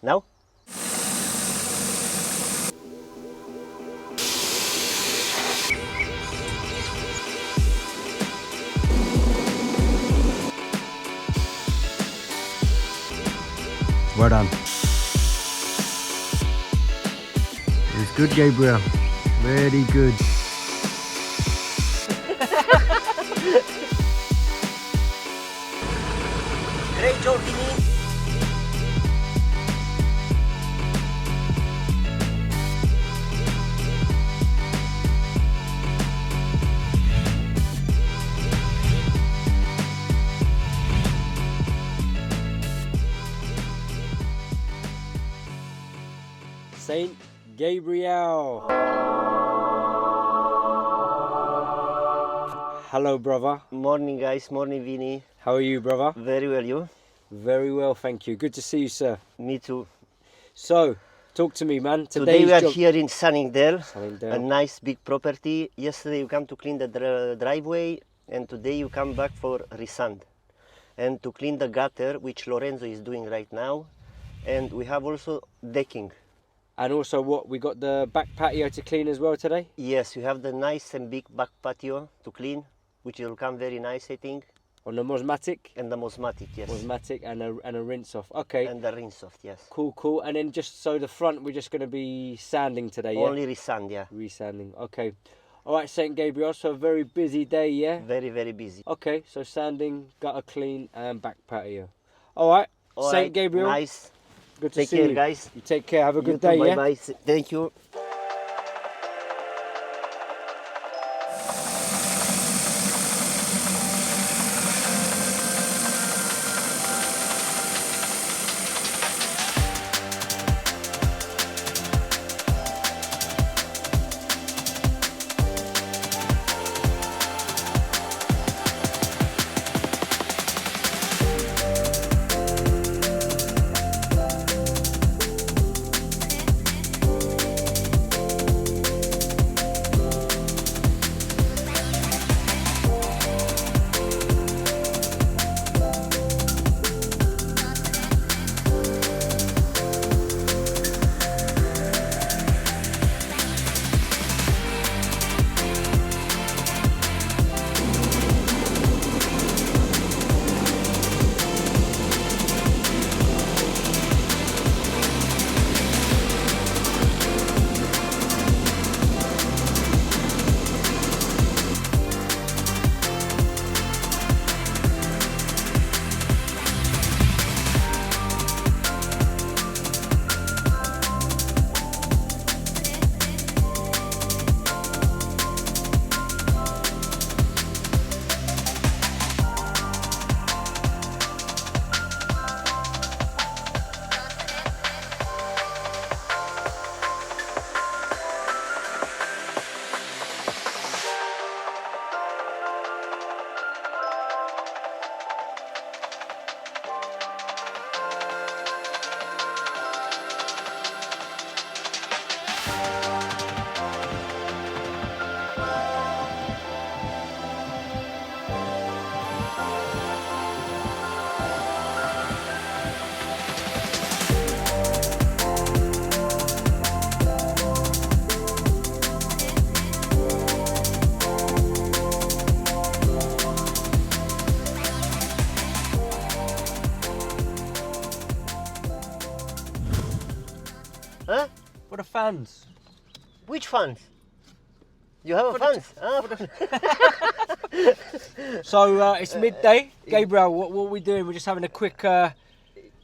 Now? Well done. It's good, Gabriel. Very good. Great job, Vinny. Saint Gabriel. Hello, brother. Morning, guys. Morning, Vinny. How are you, brother? Very well, you? Very well, thank you. Good to see you, sir. Me too. So, talk to me, man. Today we are job- here in Sunningdale, Sunningdale. a nice big property. Yesterday you come to clean the driveway, and today you come back for resand and to clean the gutter, which Lorenzo is doing right now. And we have also decking. And also, what we got the back patio to clean as well today. Yes, you have the nice and big back patio to clean, which will come very nice, I think. On the Mosmatic. And the Mosmatic, yes. Mosmatic and a rinse off. Okay. And the rinse off, yes. Cool, cool. And then just so the front, we're just going to be sanding today, yeah? Only resand, yeah. Resanding. Okay. All right, Saint Gabriel. So a very busy day, yeah? Very, very busy. Okay. So sanding, gutter clean, and back patio. All right. All Saint right, Gabriel. Nice. Good to Take see care, you. guys. You take care. Have a You good too, day, yeah? bye-bye. Thank you. Huh? For the fans. Which fans? You have a fans? So it's midday. Gabriel, what are we doing? We're just having a quick...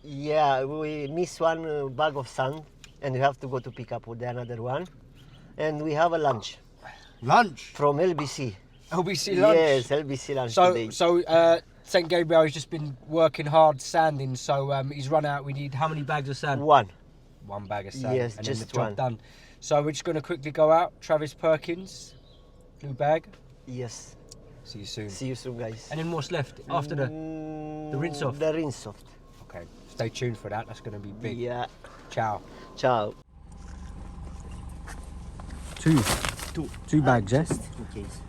Yeah, we miss one bag of sand and we have to go to pick up with another one. And we have a lunch lunch? from LBC. LBC lunch? Yes, LBC lunch So, today. Saint Gabriel has just been working hard sanding, so he's run out. We need how many bags of sand? One. One bag of sand. Yes, and just then the job one. done. So we're just going to quickly go out. Travis Perkins, blue bag. Yes. See you soon. See you soon, guys. And then what's left after the rinse off? The rinse off. Okay, stay tuned for that. That's going to be big. Yeah. Ciao. Ciao. Two bags, yes? In case.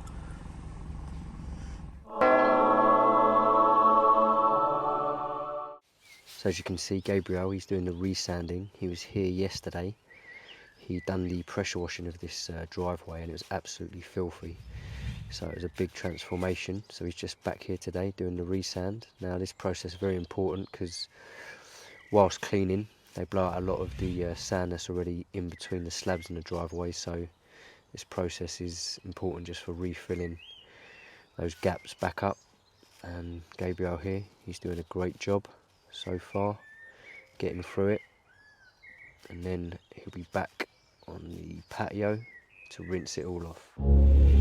So as you can see, Gabriel, he's doing the resanding. He was here yesterday. He done the pressure washing of this driveway, and it was absolutely filthy. So it was a big transformation. So he's just back here today doing the resand. Now this process is very important because whilst cleaning, they blow out a lot of the sand that's already in between the slabs in the driveway. So this process is important just for refilling those gaps back up. And Gabriel here, he's doing a great job so far, getting through it. And then he'll be back on the patio to rinse it all off.